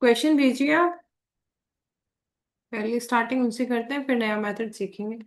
Question भेजिए आप। पहले स्टार्टिंग उनसे करते हैं, फिर नया मेथड सीखेंगे।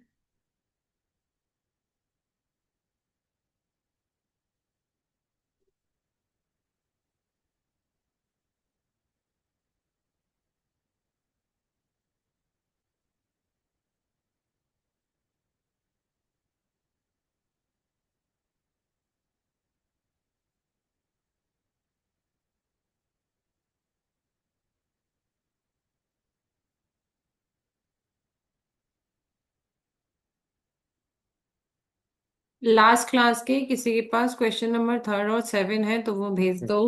लास्ट क्लास के किसी के पास क्वेश्चन नंबर 3 और 7 है तो वो भेज दो।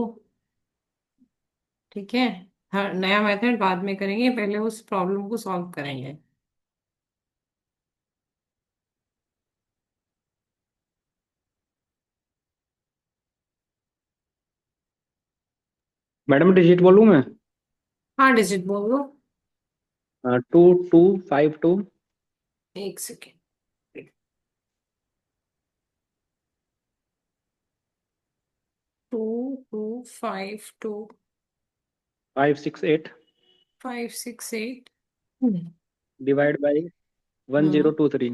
ठीक है। हर नया मेथड बाद में करेंगे, पहले उस प्रॉब्लम को सॉल्व करेंगे। मैडम डिजिट बोलूँ मैं? हाँ, डिजिट बोलो। 2252। एक second. 2252 568 568। Divide by one hmm. Zero two three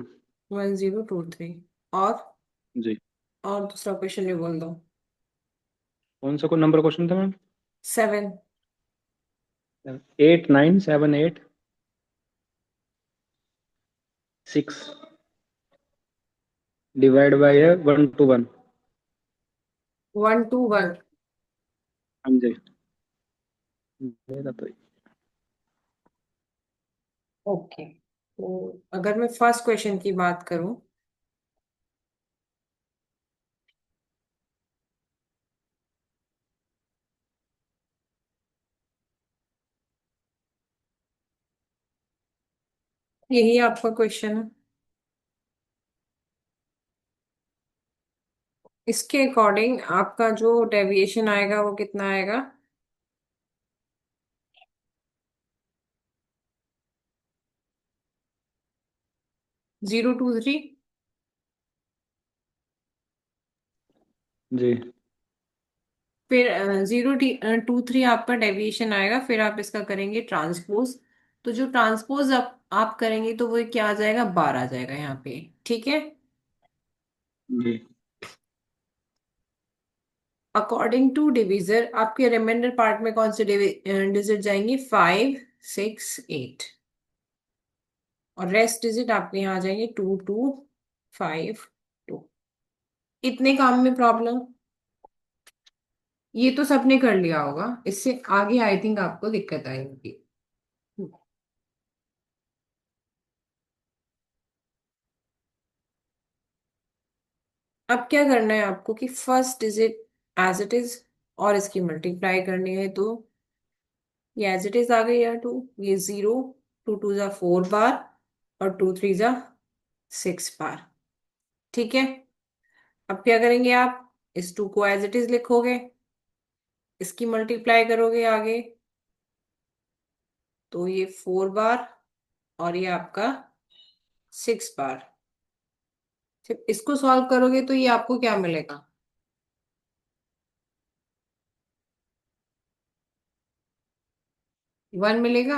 1023। और जी। और दूसरा क्वेश्चन भी बोल दो। कौन सा कोई नंबर क्वेश्चन था मैम? 7। 8978 6 डिवाइड बाई है 121। 121। हाँ जी। मेरा तो ओके, तो अगर मैं फर्स्ट क्वेश्चन की बात करूं, यही आपका क्वेश्चन है। इसके अकॉर्डिंग आपका जो डेविएशन आएगा वो कितना आएगा? 023। जी। फिर 023 आपका डेविएशन आएगा, फिर आप इसका करेंगे ट्रांसपोज। तो जो ट्रांसपोज आप करेंगे तो वो क्या आ जाएगा? 12 आ जाएगा यहाँ पे। ठीक है। जी। अकॉर्डिंग टू डिवीजर आपके रिमाइंडर पार्ट में कौन से डिजिट जाएंगे? 5 6 8। और रेस्ट डिजिट आपके यहाँ आ जाएंगे 2252। इतने काम में प्रॉब्लम? ये तो सबने कर लिया होगा, इससे आगे आई थिंक आपको दिक्कत आएगी। अब क्या करना है आपको कि first digit as it is और इसकी मल्टीप्लाई करनी है, तो ये एज इट इज आ गई यार। टू, ये 0, 2 2 जा 4 बार, और 2 3 जा 6 बार। ठीक है। अब क्या करेंगे आप? इस 2 को एज इट इज लिखोगे, इसकी मल्टीप्लाई करोगे आगे, तो ये 4 बार, और ये आपका 6 बार। फिर इसको सॉल्व करोगे तो ये आपको क्या मिलेगा? 1 मिलेगा।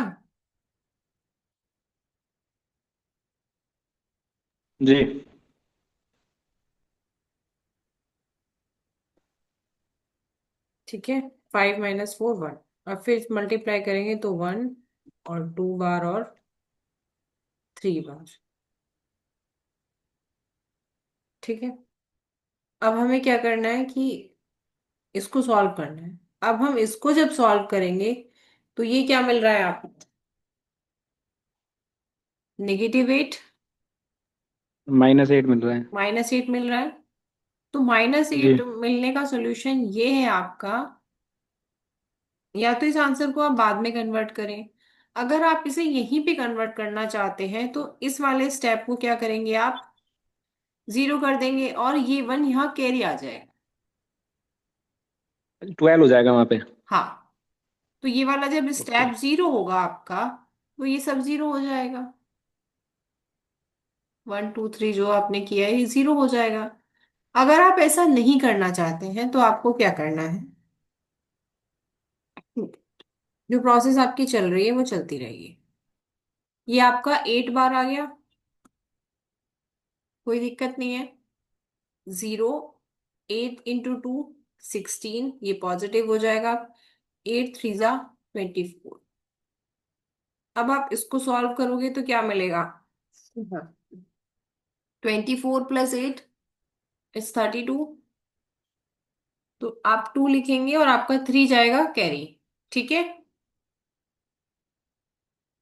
जी। ठीक है। 5 - 4 1। और फिर मल्टीप्लाई करेंगे तो 1 और 2 बार और 3 बार। ठीक है। अब हमें क्या करना है कि इसको सॉल्व करना है। अब हम इसको जब सॉल्व करेंगे तो ये क्या मिल रहा है आपको? -8। -8 मिल रहा है। -8 मिल रहा है। तो -8 जी। मिलने का सोल्यूशन ये है आपका। या तो इस आंसर को आप बाद में कन्वर्ट करें। अगर आप इसे यहीं पे कन्वर्ट करना चाहते हैं तो इस वाले स्टेप को क्या करेंगे आप? 0 कर देंगे और ये 1 यहाँ कैरी आ जाएगा। 12 हो जाएगा वहाँ पे। हाँ। तो ये वाला जब ओके। स्टेप 0 होगा आपका, तो ये सब 0 हो जाएगा। 1 2 3 जो आपने किया है ये 0 हो जाएगा। अगर आप ऐसा नहीं करना चाहते हैं तो आपको क्या करना है? जो प्रोसेस आपकी चल रही है वो चलती रहेगी। ये आपका 8 बार आ गया, कोई दिक्कत नहीं है। 0, 8 × 2 16, ये पॉजिटिव हो जाएगा। 8 3 जा 24। अब आप इसको सॉल्व करोगे तो क्या मिलेगा? हाँ, 24 + 8 = 32। तो आप 2 लिखेंगे और आपका 3 जाएगा कैरी। ठीक है,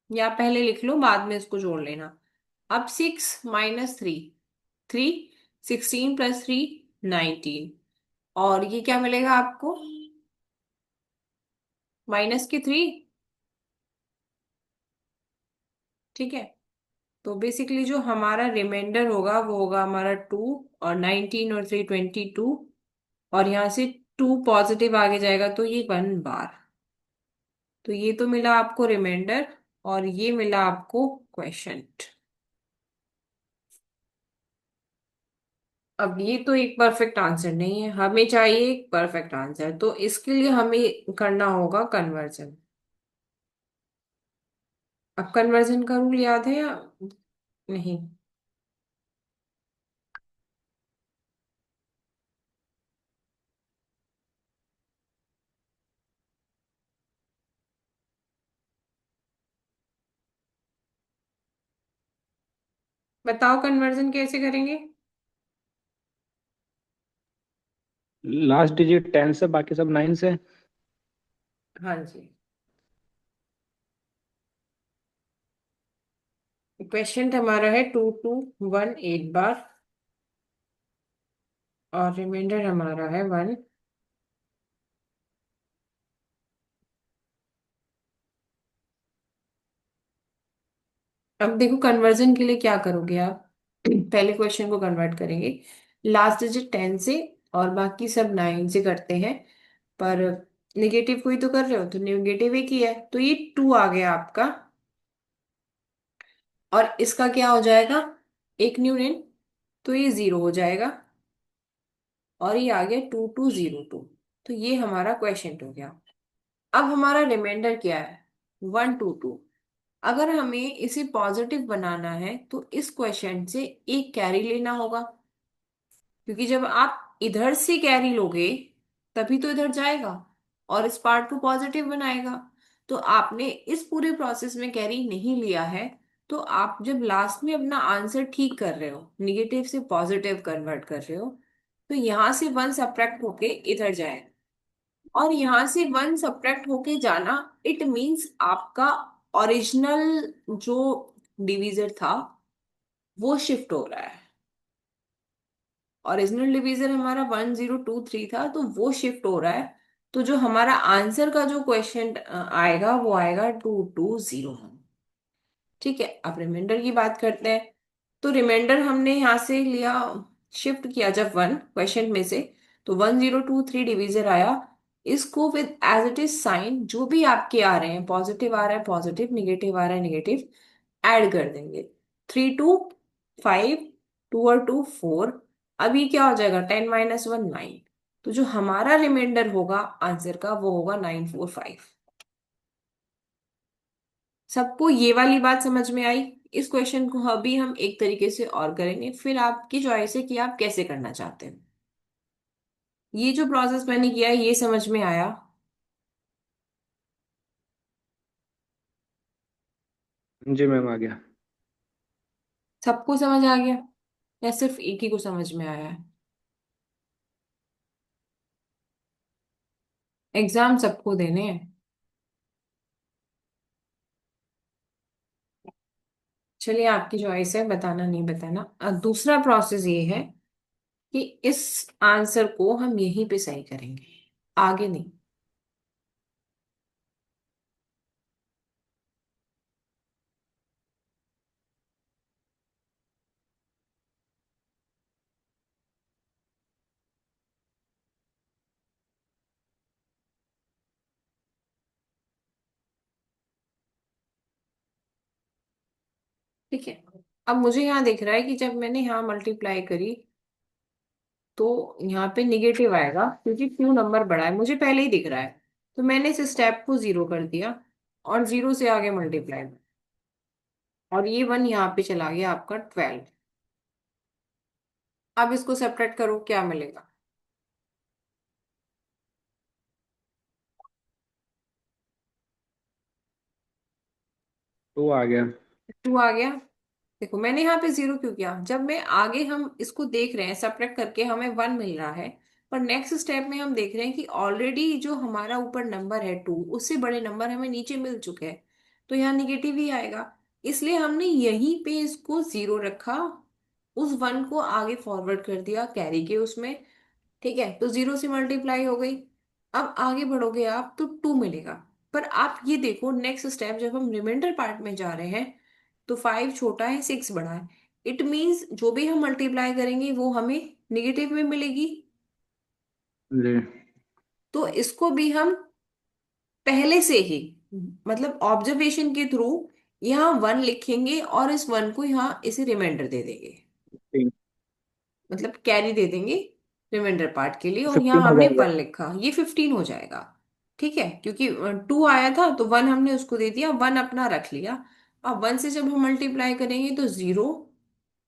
या आप पहले लिख लो, बाद में इसको जोड़ लेना। अब 6 - 3, 3, 16 + 3 19। और ये क्या मिलेगा आपको? -3। ठीक है, तो बेसिकली जो हमारा रिमाइंडर होगा वो होगा हमारा 2, और 19 और 3 22। और यहाँ से 2 पॉजिटिव आगे जाएगा तो ये 1 बार। तो ये तो मिला आपको रिमाइंडर, और ये मिला आपको क्वेश्चन। अब ये तो एक परफेक्ट आंसर नहीं है, हमें चाहिए एक परफेक्ट आंसर, तो इसके लिए हमें करना होगा कन्वर्जन। अब कन्वर्जन का रूल याद है या नहीं? बताओ कन्वर्जन कैसे करेंगे। लास्ट डिजिट 10 से, बाकी सब 9 से। हाँ जी, क्वेश्चन हमारा है 22 1 8 बार, और रिमाइंडर हमारा है 1। अब देखो कन्वर्जन के लिए क्या करोगे आप। पहले क्वेश्चन को कन्वर्ट करेंगे, लास्ट डिजिट 10 से और बाकी सब 9 से करते हैं। पर निगेटिव कोई तो कर रहे हो, तो निगेटिव एक ही है, तो ये 2 आ गया आपका। और इसका क्या हो जाएगा? एक न्यूनन, तो ये 0 हो जाएगा। और ये आ गया 2202। तो ये हमारा क्वेश्चन हो गया। अब हमारा रिमाइंडर क्या है? 1 2 2। अगर हमें इसे पॉजिटिव बनाना है तो इस क्वेश्चन से एक कैरी लेना होगा, क्योंकि जब आप इधर से कैरी लोगे तभी तो इधर जाएगा और इस पार्ट को पॉजिटिव बनाएगा। तो आपने इस पूरे प्रोसेस में कैरी नहीं लिया है। तो आप जब लास्ट में अपना आंसर ठीक कर रहे हो, निगेटिव से पॉजिटिव कन्वर्ट कर रहे हो, तो यहां से 1 सब्ट्रैक्ट होके इधर जाए, और यहां से 1 सब्ट्रैक्ट होके जाना, इट मींस आपका ओरिजिनल जो डिवीजर था वो शिफ्ट हो रहा है। ओरिजिनल डिवीजर हमारा 1023 था, तो वो शिफ्ट हो रहा है। तो जो हमारा आंसर का जो क्वेश्चन आएगा वो आएगा 220। ठीक है, अब रिमाइंडर की बात करते हैं। तो रिमाइंडर हमने यहाँ से लिया, शिफ्ट किया जब 1 क्वेश्चन में से, तो 1023 डिवीजर आया। इसको with as it is sign जो भी आपके आ रहे हैं, पॉजिटिव आ रहा है पॉजिटिव, निगेटिव आ रहा है निगेटिव, ऐड कर देंगे। 3 2 5, 2 और 2 4। अब ये क्या हो जाएगा? 10 - 1 9। तो जो हमारा रिमाइंडर होगा आंसर का वो होगा 945। सबको ये वाली बात समझ में आई? इस क्वेश्चन को अभी हम एक तरीके से और करेंगे, फिर आपकी चॉइस है कि आप कैसे करना चाहते हैं। ये जो प्रोसेस मैंने किया है ये समझ में आया? जी मैम, आ गया। सबको समझ आ गया या सिर्फ एक ही को समझ में आया है? एग्जाम सबको देने हैं। चलिए, आपकी चॉइस है बताना नहीं बताना। दूसरा प्रोसेस ये है कि इस आंसर को हम यहीं पे सही करेंगे, आगे नहीं। ठीक है, अब मुझे यहाँ दिख रहा है कि जब मैंने यहाँ मल्टीप्लाई करी तो यहाँ पे निगेटिव आएगा, क्योंकि क्यू नंबर बड़ा है, मुझे पहले ही दिख रहा है। तो मैंने इस स्टेप को जीरो कर दिया और जीरो से आगे मल्टीप्लाई, और ये वन यहाँ पे चला गया आपका 12। अब इसको सेपरेट करो, क्या मिलेगा? 2 आ गया। 2 आ गया। देखो मैंने यहाँ पे जीरो क्यों किया, जब मैं आगे हम इसको देख रहे हैं सेपरेट करके हमें वन मिल रहा है, पर नेक्स्ट स्टेप में हम देख रहे हैं कि ऑलरेडी जो हमारा ऊपर नंबर है 2, उससे बड़े नंबर हमें नीचे मिल चुके हैं, तो यहाँ निगेटिव ही आएगा। इसलिए हमने यहीं पे इसको जीरो रखा, उस वन को आगे फॉरवर्ड कर दिया कैरी के उसमें। ठीक है, तो जीरो से मल्टीप्लाई हो गई। अब आगे बढ़ोगे आप तो 2 मिलेगा। पर आप ये देखो नेक्स्ट स्टेप, जब हम रिमाइंडर पार्ट में जा रहे हैं तो 5 छोटा है, 6 बड़ा है। इट मीन्स जो भी हम मल्टीप्लाई करेंगे वो हमें निगेटिव में मिलेगी। जी। तो इसको भी हम पहले से ही, मतलब ऑब्जर्वेशन के थ्रू, यहाँ वन लिखेंगे और इस वन को यहाँ इसे रिमाइंडर दे देंगे, 15। मतलब कैरी दे देंगे रिमाइंडर पार्ट के लिए, और यहाँ 15 हो हमने जाएगा। वन लिखा, ये 15 हो जाएगा। ठीक है, क्योंकि 2 आया था तो वन हमने उसको दे दिया, वन अपना रख लिया। अब वन से जब हम मल्टीप्लाई करेंगे तो 0,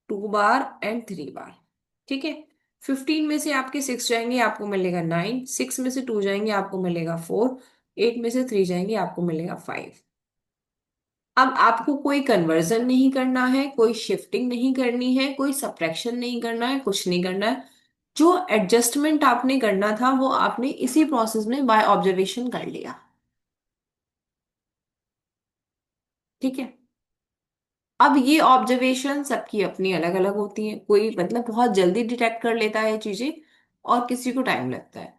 2 बार एंड 3 बार। ठीक है, 15 में से आपके 6 जाएंगे आपको मिलेगा 9, 6 में से 2 जाएंगे आपको मिलेगा 4, 8 में से 3 जाएंगे आपको मिलेगा 5। अब आपको कोई कन्वर्जन नहीं करना है, कोई शिफ्टिंग नहीं करनी है, कोई सब्ट्रैक्शन नहीं करना है, कुछ नहीं करना है। जो एडजस्टमेंट आपने करना था वो आपने इसी प्रोसेस में बाय ऑब्जर्वेशन कर लिया। ठीक है, अब ये ऑब्जर्वेशन सबकी अपनी अलग अलग होती है, कोई मतलब बहुत जल्दी डिटेक्ट कर लेता है चीजें, और किसी को टाइम लगता है।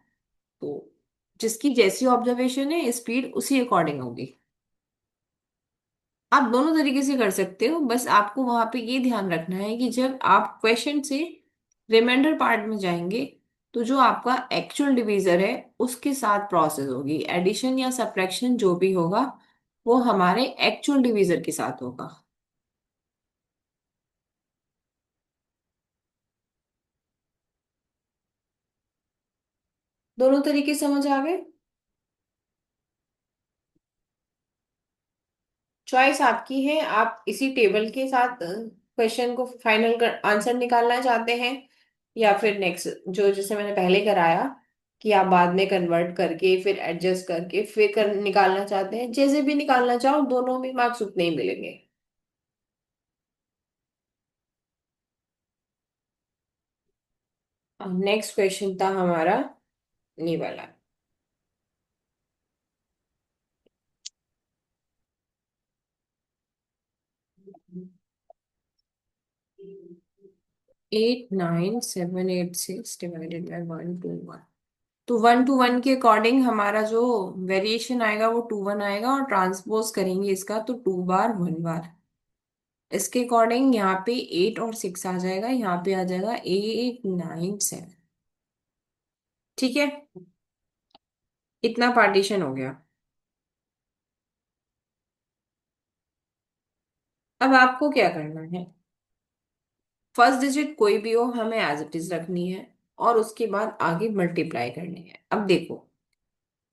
तो जिसकी जैसी ऑब्जर्वेशन है स्पीड उसी अकॉर्डिंग होगी। आप दोनों तरीके से कर सकते हो, बस आपको वहां पे ये ध्यान रखना है कि जब आप क्वेश्चन से रिमाइंडर पार्ट में जाएंगे तो जो आपका एक्चुअल डिवीजर है उसके साथ प्रोसेस होगी, एडिशन या सब्ट्रैक्शन जो भी होगा वो हमारे एक्चुअल डिवीजर के साथ होगा। दोनों तरीके समझ आ गए? चॉइस आपकी है, आप इसी टेबल के साथ क्वेश्चन को फाइनल कर आंसर निकालना चाहते हैं, या फिर नेक्स्ट जो जैसे मैंने पहले कराया कि आप बाद में कन्वर्ट करके फिर एडजस्ट करके फिर निकालना चाहते हैं, जैसे भी निकालना चाहो दोनों में मार्क्स उतने ही मिलेंगे। अब नेक्स्ट क्वेश्चन था हमारा ये वाला, 89786 डिवाइडेड बाय 121। तो 1 to 1 के अकॉर्डिंग हमारा जो वेरिएशन आएगा वो 2 1 आएगा, और ट्रांसपोज करेंगे इसका तो 2 बार 1 बार। इसके अकॉर्डिंग यहाँ पे 8 और 6 आ जाएगा, यहाँ पे आ जाएगा 897। ठीक है, इतना पार्टीशन हो गया। अब आपको क्या करना है, फर्स्ट डिजिट कोई भी हो हमें एज इट इज रखनी है, और उसके बाद आगे मल्टीप्लाई करनी है। अब देखो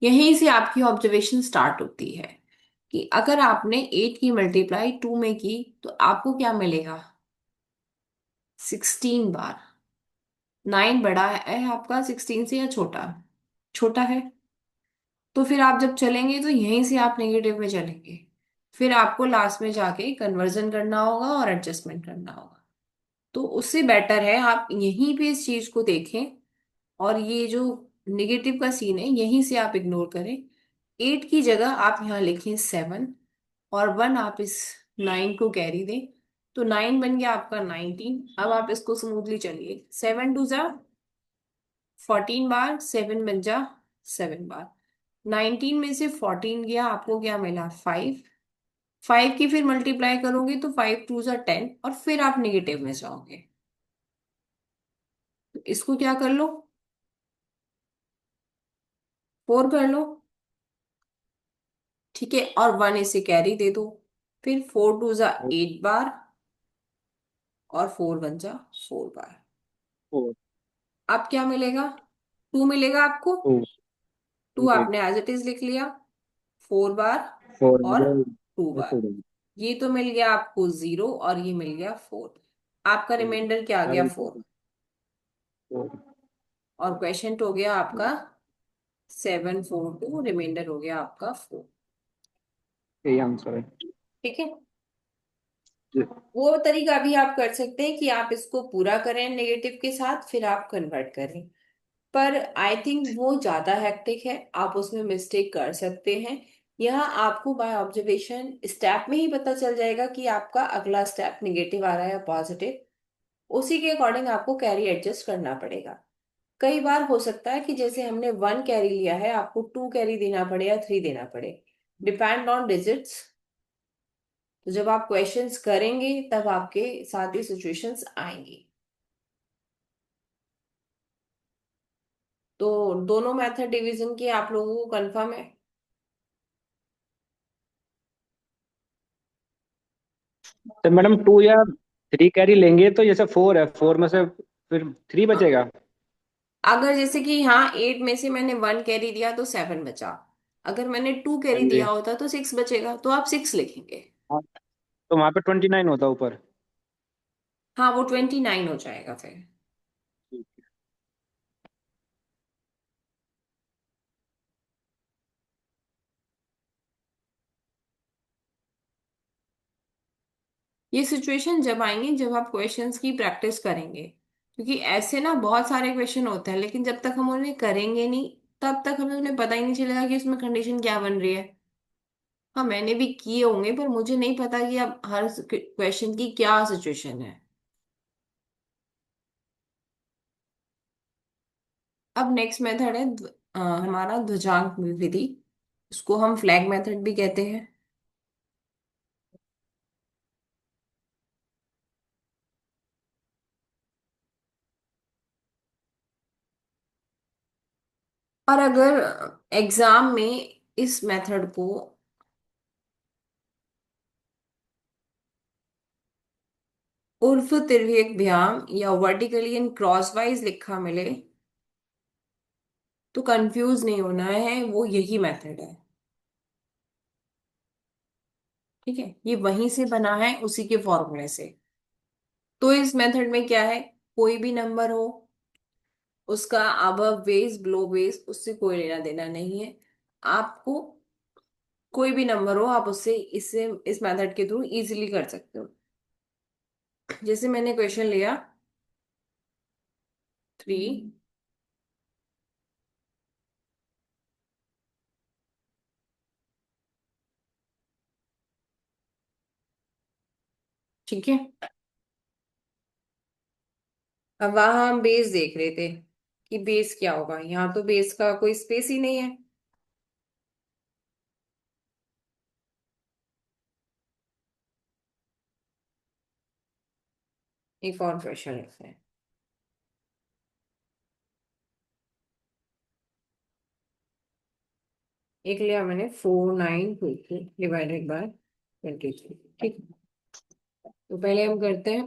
यहीं से आपकी ऑब्जर्वेशन स्टार्ट होती है कि अगर आपने 8 की मल्टीप्लाई 2 में की तो आपको क्या मिलेगा, 16 बार। 9 बड़ा है आपका 16 से या छोटा? छोटा है। तो फिर आप जब चलेंगे तो यहीं से आप नेगेटिव में चलेंगे, फिर आपको लास्ट में जाके कन्वर्जन करना होगा और एडजस्टमेंट करना होगा। तो उससे बेटर है आप यहीं पे इस चीज को देखें, और ये जो निगेटिव का सीन है यहीं से आप इग्नोर करें। 8 की जगह आप यहाँ लिखें 7, और 1 आप इस 9 को कैरी दें, तो 9 बन गया आपका 19। अब आप इसको स्मूथली चलिए, 7 2 जा 14 बार, 7 बन जा 7 बार। 19 में से 14 गया, आपको क्या मिला 5। 5 की फिर मल्टीप्लाई करोगे तो 5 2 जा 10, और फिर आप निगेटिव में जाओगे। तो इसको क्या कर लो, 4 कर लो। ठीक है, और 1 इसे कैरी दे दो, फिर 4 2 जा 8 बार, और 4 1 जा 4 बार। फोर। अब क्या मिलेगा, 2 मिलेगा आपको। टू। टू आपने एज इट इज लिख लिया, 4 बार 4 हो और गया, 2 बार। 4 ये तो मिल गया आपको 0 और ये मिल गया 4। आपका रिमाइंडर क्या आ गया? 4। 4। और क्वेश्चन हो गया आपका 742, रिमाइंडर हो गया आपका 4। यही आंसर है। ठीक है। जी। वो तरीका भी आप कर सकते हैं कि आप इसको पूरा करें नेगेटिव के साथ, फिर आप कन्वर्ट करें। पर आई थिंक वो ज्यादा हेक्टिक है, आप उसमें मिस्टेक कर सकते हैं। यहाँ आपको बाय ऑब्जर्वेशन स्टेप में ही पता चल जाएगा कि आपका अगला स्टेप नेगेटिव आ रहा है या पॉजिटिव। उसी के अकॉर्डिंग आपको कैरी एडजस्ट करना पड़ेगा। कई बार हो सकता है कि जैसे हमने 1 कैरी लिया है, आपको 2 कैरी देना पड़े या 3 देना पड़े, डिपेंड ऑन डिजिट्स। तो जब आप क्वेश्चंस करेंगे तब आपके साथ ही सिचुएशंस आएंगी। तो दोनों मेथड डिवीजन की आप लोगों को कंफर्म है? तो मैडम 2 या 3 कैरी लेंगे तो जैसे 4 है, 4 में से फिर 3 बचेगा। अगर जैसे कि हाँ 8 में से मैंने 1 कैरी दिया तो 7 बचा। अगर मैंने 2 हाँ कैरी जी। दिया होता तो 6 बचेगा, तो आप 6 लिखेंगे। हाँ, तो वहां पे 29 होता ऊपर। हाँ वो 29 हो जाएगा फिर। ये सिचुएशन जब आएंगे जब आप क्वेश्चंस की प्रैक्टिस करेंगे, क्योंकि ऐसे ना बहुत सारे क्वेश्चन होते हैं, लेकिन जब तक हम उन्हें करेंगे नहीं तब तक हमें उन्हें पता ही नहीं चलेगा कि उसमें कंडीशन क्या बन रही है। हाँ मैंने भी किए होंगे पर मुझे नहीं पता कि अब हर क्वेश्चन की क्या सिचुएशन है। अब नेक्स्ट मेथड है हमारा ध्वजांक विधि। इसको हम फ्लैग मेथड भी कहते हैं। और अगर एग्जाम में इस मेथड को उर्फ तिर्यक व्याम या वर्टिकली इन क्रॉसवाइज लिखा मिले तो कंफ्यूज नहीं होना है, वो यही मेथड है। ठीक है, ये वहीं से बना है उसी के फॉर्मूले से। तो इस मेथड में क्या है, कोई भी नंबर हो उसका अबव बेस बिलो बेस उससे कोई लेना देना नहीं है। आपको कोई भी नंबर हो आप उससे इससे इस मेथड के थ्रू इजीली कर सकते हो। जैसे मैंने क्वेश्चन लिया 3, ठीक है। अब वहां हम बेस देख रहे थे कि बेस क्या होगा, यहाँ तो बेस का कोई स्पेस ही नहीं है। एक और क्वेश्चन लिखते हैं। एक लिया मैंने 4922 डिवाइडेड बाय 23। ठीक है, तो पहले हम करते हैं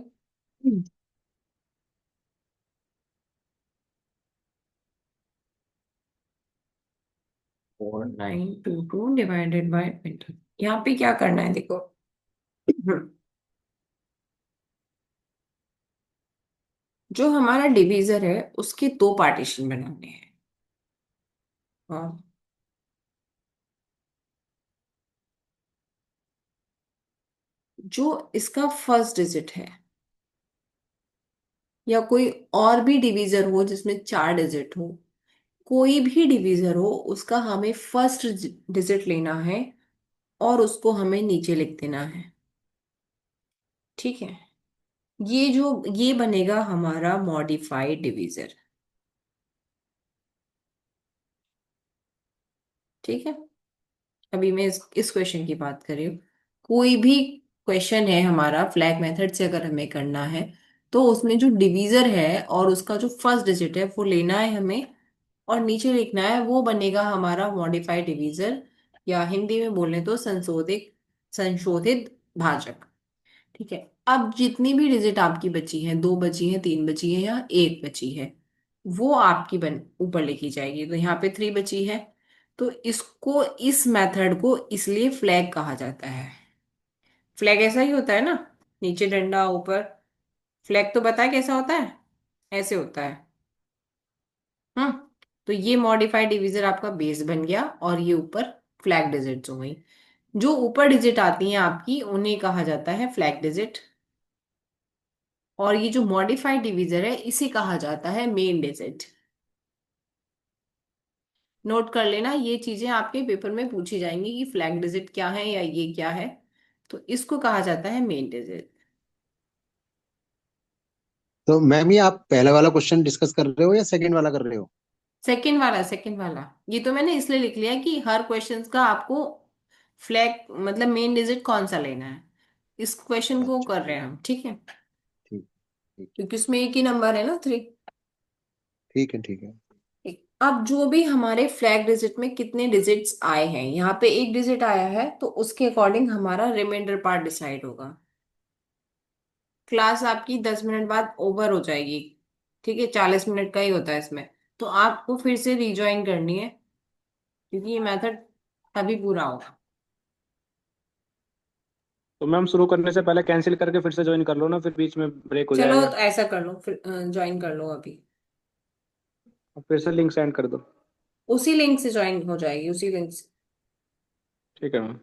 4922 डिवाइडेड बाय 20। यहाँ पे क्या करना है देखो। जो हमारा डिवीजर है उसके 2 पार्टीशन बनाने हैं। हाँ, जो इसका फर्स्ट डिजिट है या कोई और भी डिवीजर हो जिसमें 4 डिजिट हो, कोई भी डिवीजर हो उसका हमें फर्स्ट डिजिट लेना है और उसको हमें नीचे लिख देना है। ठीक है, ये बनेगा हमारा मॉडिफाइड डिवीजर। ठीक है, अभी मैं इस क्वेश्चन की बात कर रही हूँ। कोई भी क्वेश्चन है हमारा फ्लैग मेथड से अगर हमें करना है, तो उसमें जो डिवीजर है और उसका जो फर्स्ट डिजिट है वो लेना है हमें और नीचे लिखना है, वो बनेगा हमारा मॉडिफाइड डिवीजर, या हिंदी में बोले तो संशोधित संशोधित भाजक। ठीक है, अब जितनी भी डिजिट आपकी बची है, 2 बची है, 3 बची है या 1 बची है, वो आपकी बन ऊपर लिखी जाएगी। तो यहाँ पे 3 बची है, तो इसको, इस मेथड को इसलिए फ्लैग कहा जाता है। फ्लैग ऐसा ही होता है ना, नीचे डंडा ऊपर। फ्लैग तो पता है कैसा होता है, ऐसे होता है। हम्म। तो ये मॉडिफाइड डिवीजर आपका बेस बन गया, और ये ऊपर फ्लैग डिजिट्स हो गई। जो ऊपर डिजिट आती हैं आपकी, उन्हें कहा जाता है फ्लैग डिजिट। और ये जो मॉडिफाइड डिवीजर है, इसे कहा जाता है मेन डिजिट। नोट कर लेना, ये चीजें आपके पेपर में पूछी जाएंगी कि फ्लैग डिजिट क्या है या ये क्या है। तो इसको कहा जाता है मेन डिजिट। तो मैम ये आप पहला वाला क्वेश्चन डिस्कस कर रहे हो या सेकंड वाला कर रहे हो? सेकंड वाला, सेकंड वाला। ये तो मैंने इसलिए लिख लिया कि हर क्वेश्चन का आपको फ्लैग मतलब मेन डिजिट कौन सा लेना है, इस क्वेश्चन को अच्छा कर रहे ठीक। हैं हम, ठीक है। ठीक। ठीक। क्योंकि उसमें एक ही नंबर है ना, 3। ठीक है। ठीक है। अब जो भी हमारे फ्लैग डिजिट में कितने डिजिट्स आए हैं, यहाँ पे एक डिजिट आया है, तो उसके अकॉर्डिंग हमारा रिमाइंडर पार्ट डिसाइड होगा। क्लास आपकी 10 मिनट बाद ओवर हो जाएगी, ठीक है, 40 मिनट का ही होता है इसमें। तो आपको फिर से रिज्वाइन करनी है, क्योंकि ये मेथड तभी पूरा होगा। तो मैम शुरू करने से पहले कैंसिल करके फिर से ज्वाइन कर लो ना, फिर बीच में ब्रेक हो चलो जाएगा। तो ऐसा कर लो फिर, ज्वाइन कर लो अभी। अब फिर से लिंक सेंड कर दो। उसी लिंक से ज्वाइन हो जाएगी, उसी लिंक से। ठीक है मैम।